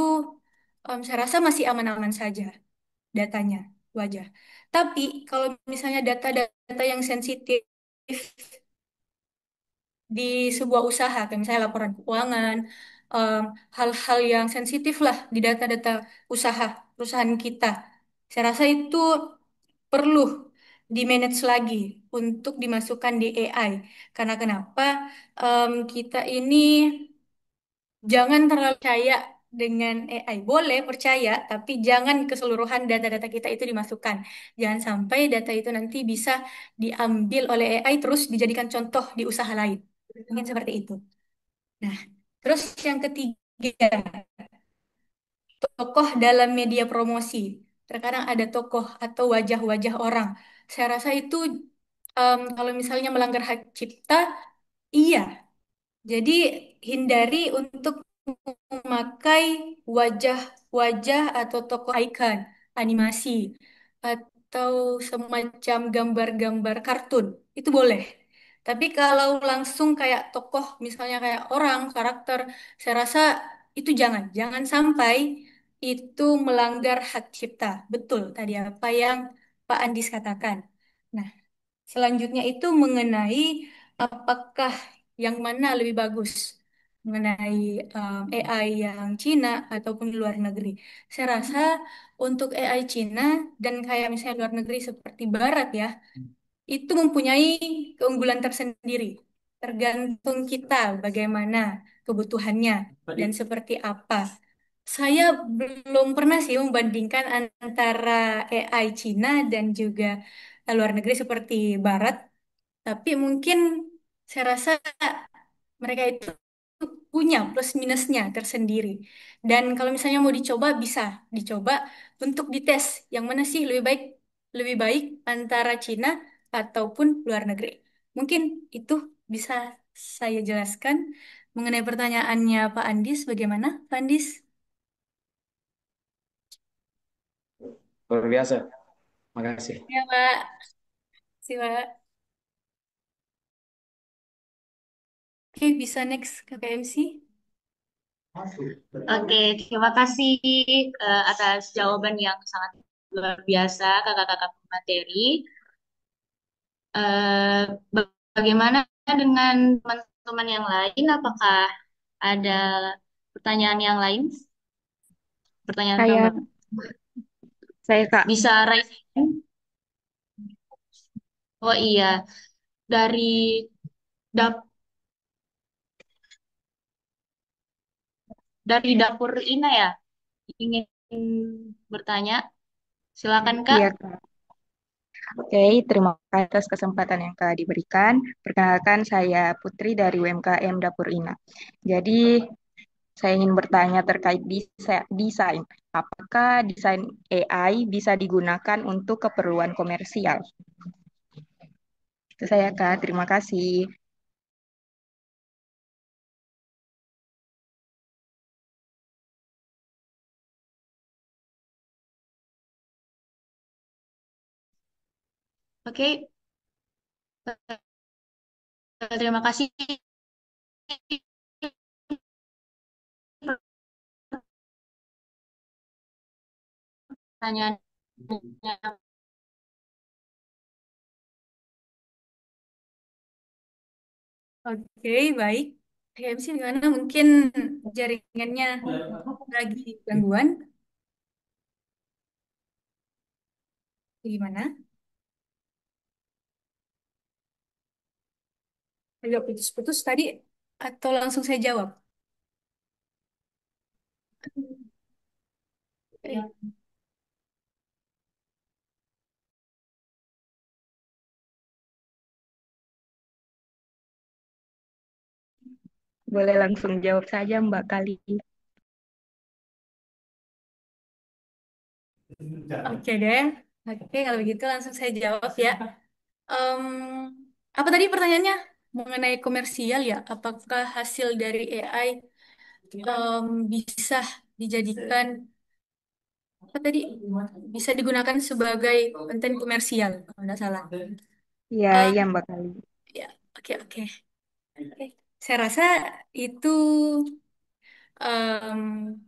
Speaker 1: saya rasa masih aman-aman saja datanya, wajah. Tapi kalau misalnya data-data yang sensitif di sebuah usaha, kayak misalnya laporan keuangan, em, hal-hal yang sensitif lah di data-data usaha perusahaan kita. Saya rasa itu perlu di-manage lagi untuk dimasukkan di AI. Karena kenapa? Kita ini jangan terlalu percaya dengan AI. Boleh percaya, tapi jangan keseluruhan data-data kita itu dimasukkan. Jangan sampai data itu nanti bisa diambil oleh AI terus dijadikan contoh di usaha lain. Mungkin seperti itu. Nah, terus yang ketiga, tokoh dalam media promosi. Terkadang ada tokoh atau wajah-wajah orang. Saya rasa itu kalau misalnya melanggar hak cipta, iya. Jadi hindari untuk memakai wajah-wajah atau tokoh icon, animasi, atau semacam gambar-gambar kartun. Itu boleh. Tapi kalau langsung kayak tokoh, misalnya kayak orang, karakter, saya rasa itu jangan. Jangan sampai itu melanggar hak cipta. Betul tadi apa yang Pak Andis katakan. Nah, selanjutnya itu mengenai apakah yang mana lebih bagus mengenai AI yang Cina ataupun luar negeri. Saya rasa untuk AI Cina dan kayak misalnya luar negeri seperti Barat ya, itu mempunyai keunggulan tersendiri. Tergantung kita bagaimana kebutuhannya dan seperti apa. Saya belum pernah sih membandingkan antara AI Cina dan juga luar negeri seperti Barat, tapi mungkin saya rasa mereka itu punya plus minusnya tersendiri. Dan kalau misalnya mau dicoba, bisa dicoba untuk dites yang mana sih lebih baik antara Cina ataupun luar negeri. Mungkin itu bisa saya jelaskan mengenai pertanyaannya Pak Andis. Bagaimana, Pak Andis?
Speaker 4: Luar biasa. Makasih.
Speaker 1: Ya, Pak. Siapa? Oke, bisa next ke KMC.
Speaker 2: Oke, terima kasih atas jawaban yang sangat luar biasa kakak-kakak materi. Eh, Bagaimana dengan teman-teman yang lain? Apakah ada pertanyaan yang lain? Pertanyaan
Speaker 3: Saya,
Speaker 2: tambahan?
Speaker 3: saya Kak.
Speaker 2: Bisa raise hand? Oh iya, dari dap dari dapur Ina ya, ingin bertanya. Silakan Kak.
Speaker 5: Iya, Kak. Oke, terima kasih atas kesempatan yang telah diberikan. Perkenalkan, saya Putri dari UMKM Dapur Ina. Jadi, saya ingin bertanya terkait desain. Apakah desain AI bisa digunakan untuk keperluan komersial? Itu saya, Kak. Terima kasih.
Speaker 2: Oke, terima kasih pertanyaannya.
Speaker 1: Oke, baik. KMC gimana? Mungkin jaringannya lagi gangguan. Gimana? Agak putus-putus tadi atau langsung saya jawab? Eh,
Speaker 5: Boleh langsung jawab saja, Mbak Kali.
Speaker 1: Oke deh. Oke, kalau begitu langsung saya jawab ya. Em, apa tadi pertanyaannya? Mengenai komersial ya, apakah hasil dari AI bisa dijadikan apa tadi? Bisa digunakan sebagai konten komersial, kalau nggak salah.
Speaker 5: Iya,
Speaker 1: Eh,
Speaker 5: iya, Mbak Kali.
Speaker 1: ya, oke oke. Oke. Saya rasa itu em,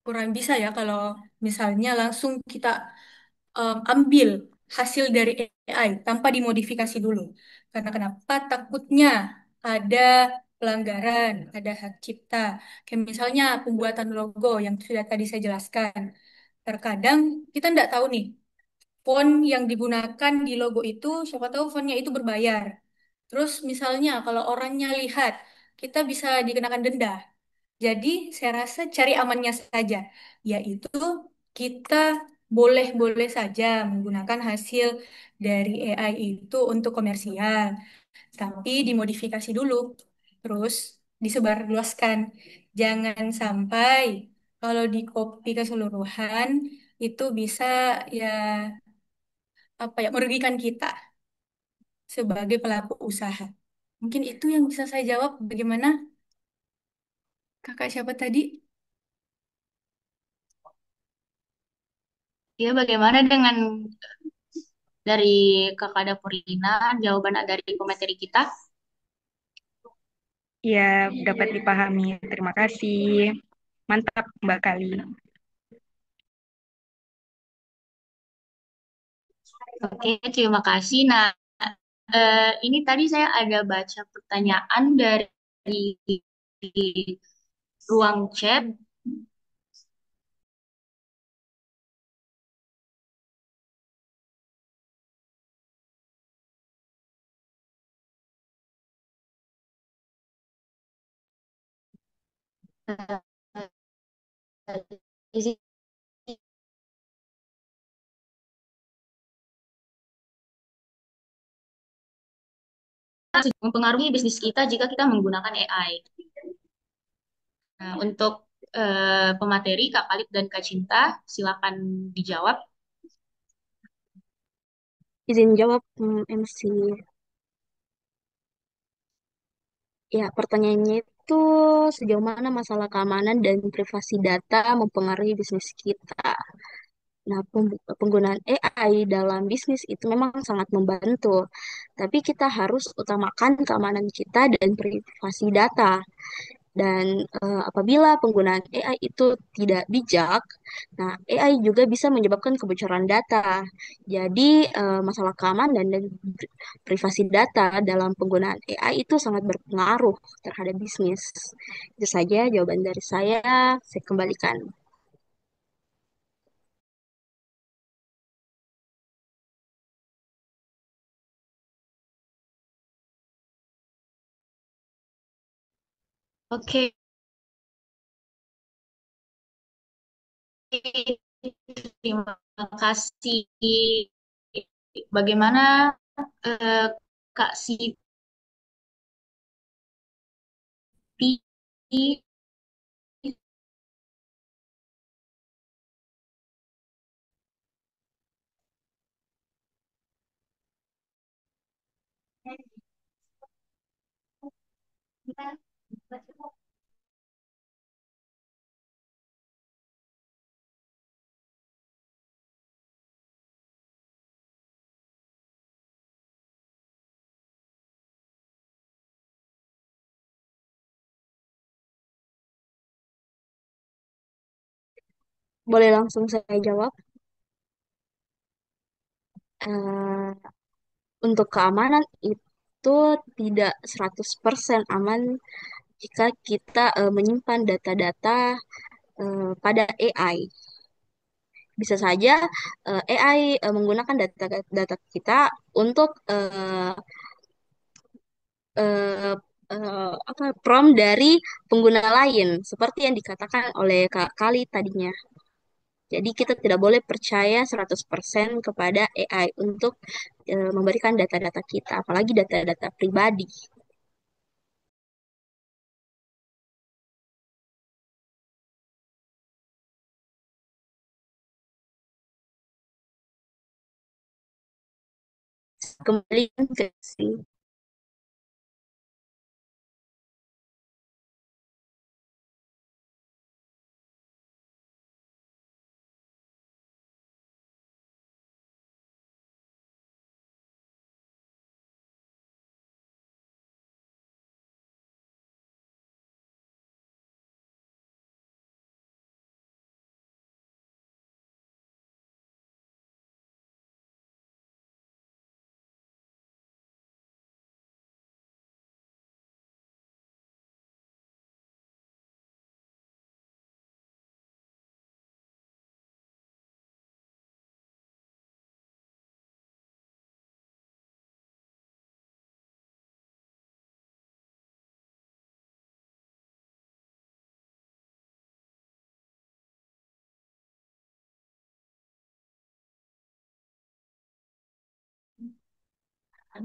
Speaker 1: kurang bisa ya kalau misalnya langsung kita ambil hasil dari AI tanpa dimodifikasi dulu. Karena kenapa? Takutnya ada pelanggaran, ada hak cipta. Kayak misalnya pembuatan logo yang sudah tadi saya jelaskan. Terkadang kita nggak tahu nih, font yang digunakan di logo itu, siapa tahu fontnya itu berbayar. Terus misalnya kalau orangnya lihat, kita bisa dikenakan denda. Jadi saya rasa cari amannya saja, yaitu kita boleh-boleh saja menggunakan hasil dari AI itu untuk komersial, tapi dimodifikasi dulu, terus disebarluaskan. Jangan sampai kalau di copy keseluruhan itu bisa ya apa ya merugikan kita sebagai pelaku usaha. Mungkin itu yang bisa saya jawab. Bagaimana kakak siapa tadi?
Speaker 2: Ya, bagaimana dengan dari Kakak Dapurina, jawaban dari pemateri kita?
Speaker 5: Iya, dapat dipahami. Terima kasih. Mantap, Mbak Kali.
Speaker 2: Oke, terima kasih. Nah, ini tadi saya ada baca pertanyaan dari ruang chat. Di sini mempengaruhi bisnis kita jika kita menggunakan AI. Nah, untuk pemateri Kak Khalid dan Kak Cinta, silakan dijawab.
Speaker 3: Izin jawab, MC. Ya, pertanyaannya itu sejauh mana masalah keamanan dan privasi data mempengaruhi bisnis kita. Nah, penggunaan AI dalam bisnis itu memang sangat membantu, tapi kita harus utamakan keamanan kita dan privasi data. Dan apabila penggunaan AI itu tidak bijak, nah AI juga bisa menyebabkan kebocoran data. Jadi masalah keamanan dan privasi data dalam penggunaan AI itu sangat berpengaruh terhadap bisnis. Itu saja jawaban dari saya kembalikan.
Speaker 2: Oke, terima kasih. Bagaimana eh, Kak Siti?
Speaker 3: Boleh langsung saya jawab. Eh, untuk keamanan itu tidak 100% aman jika kita menyimpan data-data pada AI. Bisa saja AI menggunakan data kita untuk eh, apa prompt dari pengguna lain seperti yang dikatakan oleh Kak Kali tadinya. Jadi kita tidak boleh percaya 100% kepada AI untuk memberikan data-data kita, apalagi data-data pribadi. Kembali ke si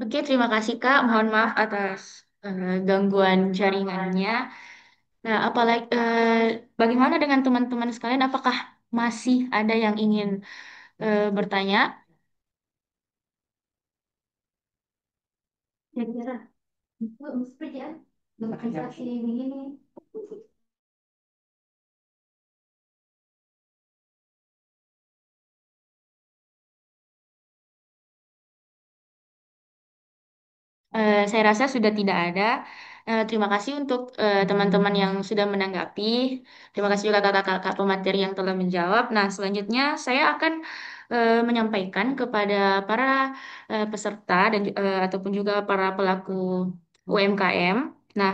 Speaker 2: Oke, terima kasih Kak. Mohon maaf atas gangguan jaringannya. Nah, apalagi bagaimana dengan teman-teman sekalian? Apakah masih ada yang ingin bertanya? Kira-kira, itu seperti ya, lokalisasi ini. Saya rasa sudah tidak ada. Terima kasih untuk teman-teman yang sudah menanggapi. Terima kasih juga kakak-kakak pemateri yang telah menjawab. Nah, selanjutnya saya akan menyampaikan kepada para peserta dan ataupun juga para pelaku UMKM. Nah,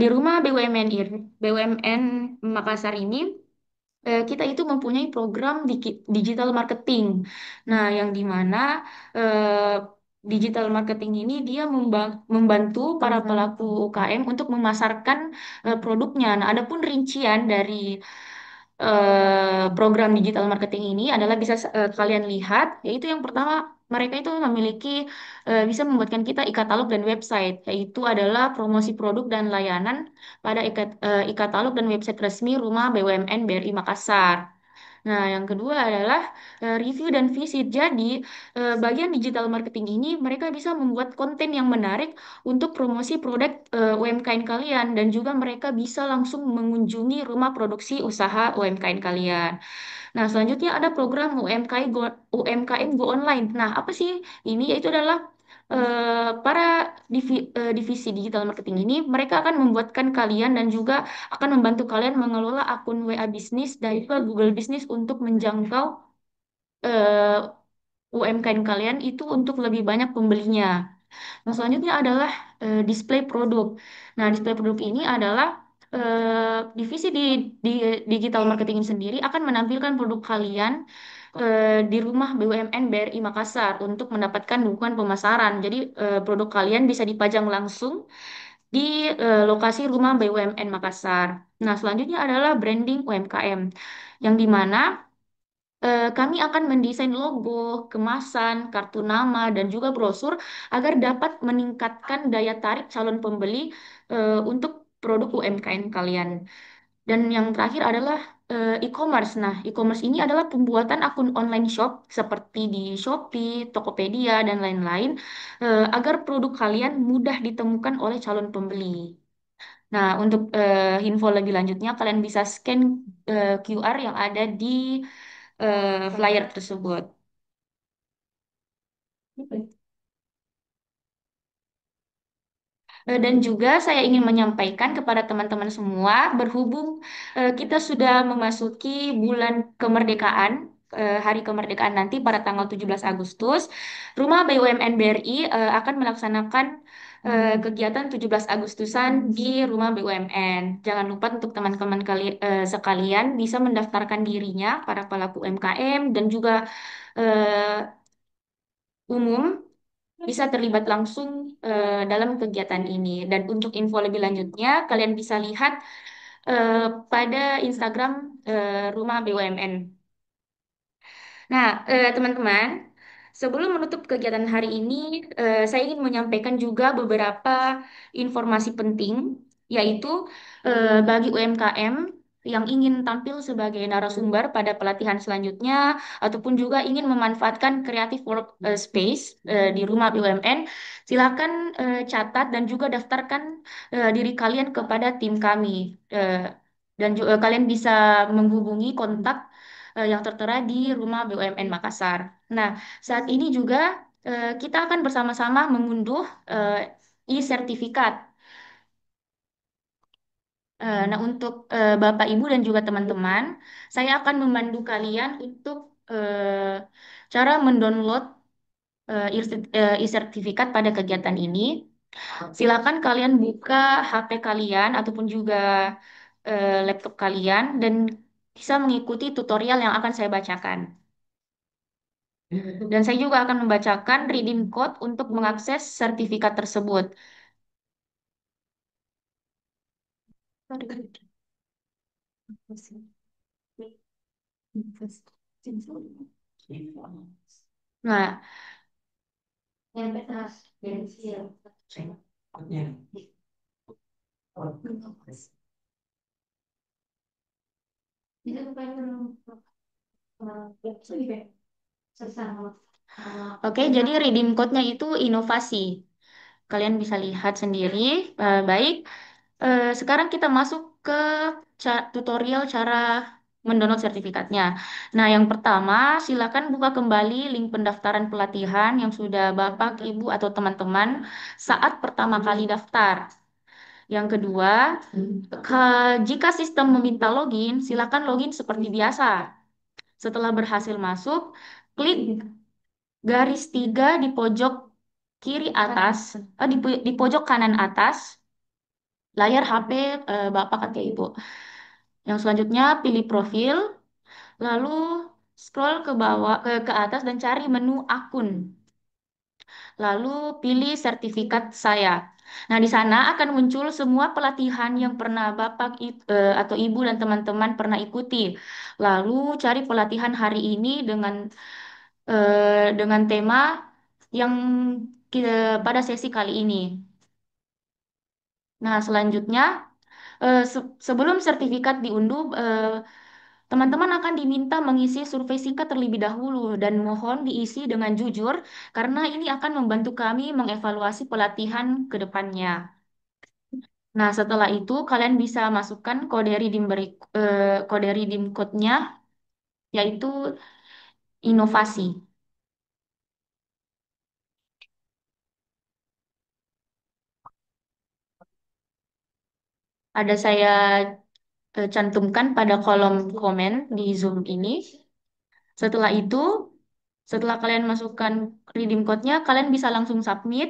Speaker 2: di rumah BUMN Makassar ini kita itu mempunyai program digital marketing. Nah, yang di mana eh, digital marketing ini dia membantu para pelaku UKM untuk memasarkan produknya. Nah, adapun rincian dari program digital marketing ini adalah bisa kalian lihat, yaitu yang pertama mereka itu memiliki bisa membuatkan kita e-katalog dan website, yaitu adalah promosi produk dan layanan pada e-katalog dan website resmi Rumah BUMN BRI Makassar. Nah, yang kedua adalah review dan visit. Jadi, bagian digital marketing ini mereka bisa membuat konten yang menarik untuk promosi produk UMKM kalian dan juga mereka bisa langsung mengunjungi rumah produksi usaha UMKM kalian. Nah, selanjutnya ada program UMKM Go Online. Nah, apa sih ini? Yaitu adalah para divisi digital marketing ini, mereka akan membuatkan kalian dan juga akan membantu kalian mengelola akun WA bisnis dan juga Google Bisnis untuk menjangkau eh, UMKM kalian itu untuk lebih banyak pembelinya. Nah, selanjutnya adalah display produk. Nah, display produk ini adalah divisi di digital marketing ini sendiri akan menampilkan produk kalian di rumah BUMN BRI Makassar untuk mendapatkan dukungan pemasaran. Jadi, produk kalian bisa dipajang langsung di lokasi rumah BUMN Makassar. Nah, selanjutnya adalah branding UMKM, yang di mana kami akan mendesain logo, kemasan, kartu nama, dan juga brosur agar dapat meningkatkan daya tarik calon pembeli untuk produk UMKM kalian. Dan yang terakhir adalah e-commerce. Nah, e-commerce ini adalah pembuatan akun online shop seperti di Shopee, Tokopedia, dan lain-lain agar produk kalian mudah ditemukan oleh calon pembeli. Nah, untuk info lebih lanjutnya, kalian bisa scan QR yang ada di flyer tersebut. Dan juga saya ingin menyampaikan kepada teman-teman semua, berhubung kita sudah memasuki bulan kemerdekaan, hari kemerdekaan nanti pada tanggal 17 Agustus, Rumah BUMN BRI akan melaksanakan kegiatan 17 Agustusan di Rumah BUMN. Jangan lupa untuk teman-teman sekalian bisa mendaftarkan dirinya, para pelaku UMKM dan juga eh, umum bisa terlibat langsung dalam kegiatan ini. Dan untuk info lebih lanjutnya, kalian bisa lihat eh, pada Instagram Rumah BUMN. Nah, teman-teman, sebelum menutup kegiatan hari ini, saya ingin menyampaikan juga beberapa informasi penting, yaitu bagi UMKM yang ingin tampil sebagai narasumber pada pelatihan selanjutnya, ataupun juga ingin memanfaatkan creative work space di rumah BUMN, silakan catat dan juga daftarkan diri kalian kepada tim kami. Dan juga kalian bisa menghubungi kontak yang tertera di Rumah BUMN Makassar. Nah, saat ini juga kita akan bersama-sama mengunduh e-sertifikat. Nah, untuk Bapak, Ibu, dan juga teman-teman, saya akan memandu kalian untuk cara mendownload e-sertifikat pada kegiatan ini. Silakan kalian buka HP kalian ataupun juga laptop kalian dan bisa mengikuti tutorial yang akan saya bacakan. Dan saya juga akan membacakan redeem code untuk mengakses sertifikat tersebut. Nah, oke, jadi redeem code-nya itu inovasi. Kalian bisa lihat sendiri. Baik, sekarang kita masuk ke tutorial cara mendownload sertifikatnya. Nah, yang pertama, silakan buka kembali link pendaftaran pelatihan yang sudah Bapak, Ibu, atau teman-teman saat pertama kali daftar. Yang kedua, jika sistem meminta login, silakan login seperti biasa. Setelah berhasil masuk, klik garis 3 di pojok kiri atas, di pojok kanan atas layar HP Bapak atau Ibu. Yang selanjutnya pilih profil, lalu scroll ke bawah ke atas dan cari menu akun. Lalu pilih sertifikat saya. Nah, di sana akan muncul semua pelatihan yang pernah Bapak atau Ibu dan teman-teman pernah ikuti. Lalu cari pelatihan hari ini dengan tema yang pada sesi kali ini. Nah, selanjutnya sebelum sertifikat diunduh, teman-teman akan diminta mengisi survei singkat terlebih dahulu dan mohon diisi dengan jujur karena ini akan membantu kami mengevaluasi pelatihan ke depannya. Nah, setelah itu kalian bisa masukkan kode redeem code-nya yaitu inovasi. Ada saya cantumkan pada kolom komen di Zoom ini. Setelah itu, setelah kalian masukkan redeem code-nya, kalian bisa langsung submit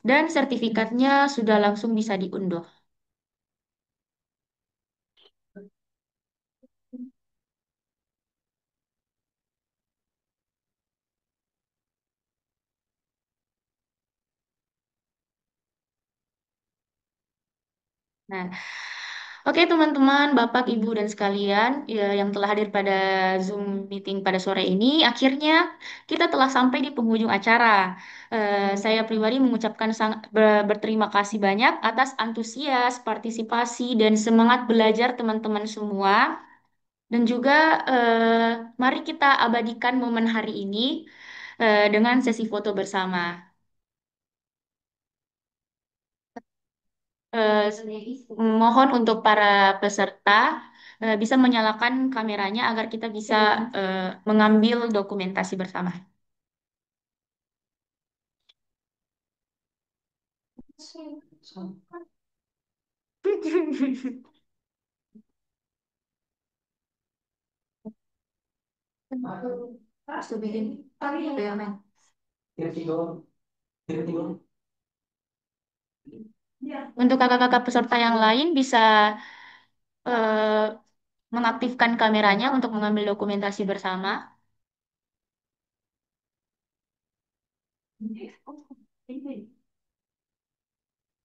Speaker 2: dan sertifikatnya sudah langsung bisa diunduh. Nah, oke teman-teman, Bapak, Ibu, dan sekalian ya, yang telah hadir pada Zoom meeting pada sore ini, akhirnya kita telah sampai di penghujung acara. Saya pribadi mengucapkan berterima kasih banyak atas antusias, partisipasi, dan semangat belajar teman-teman semua. Dan juga mari kita abadikan momen hari ini dengan sesi foto bersama. Mohon untuk para peserta bisa menyalakan kameranya agar kita bisa mengambil dokumentasi bersama. Untuk kakak-kakak peserta yang lain bisa eh, mengaktifkan kameranya untuk mengambil dokumentasi bersama.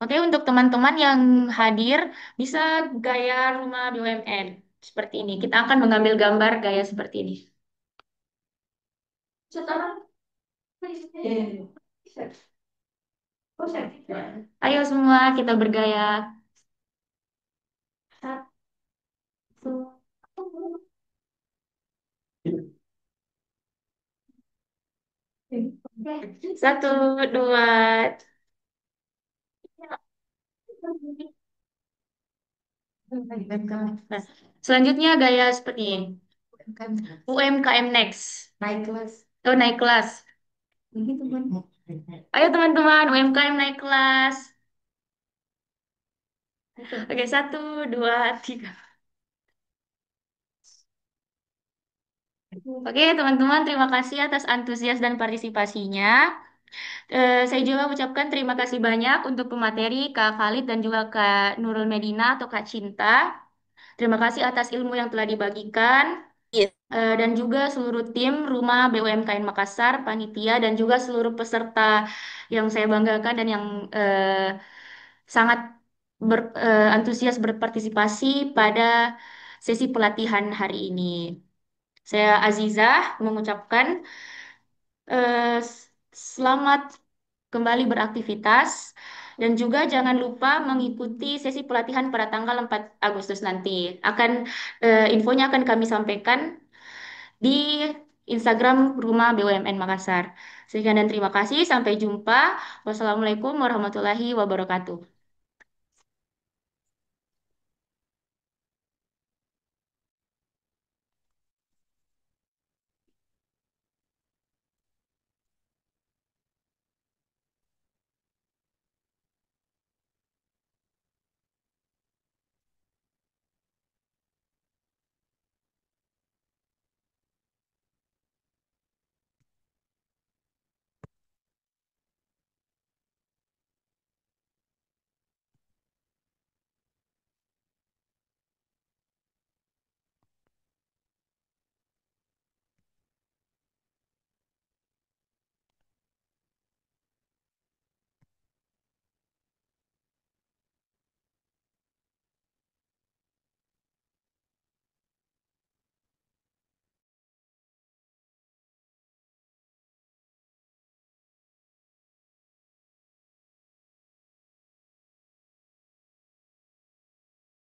Speaker 2: Oke, untuk teman-teman yang hadir bisa gaya rumah BUMN seperti ini. Kita akan mengambil gambar gaya seperti ini. Ayo semua kita bergaya. Satu, dua. Nah, selanjutnya gaya seperti ini. UMKM Next. Naik kelas. Oh, naik kelas. Ayo teman-teman, UMKM naik kelas. Oke, satu, dua, tiga. Oke, teman-teman, terima kasih atas antusias dan partisipasinya. Saya juga ucapkan terima kasih banyak untuk pemateri Kak Khalid dan juga Kak Nurul Medina atau Kak Cinta. Terima kasih atas ilmu yang telah dibagikan.
Speaker 3: Iya.
Speaker 2: Dan juga seluruh tim Rumah BUMKM Makassar, panitia, dan juga seluruh peserta yang saya banggakan dan yang sangat antusias berpartisipasi pada sesi pelatihan hari ini. Saya Azizah mengucapkan selamat kembali beraktivitas dan juga jangan lupa mengikuti sesi pelatihan pada tanggal 4 Agustus nanti. Infonya akan kami sampaikan di Instagram Rumah BUMN Makassar. Sekian dan terima kasih. Sampai jumpa. Wassalamualaikum warahmatullahi wabarakatuh.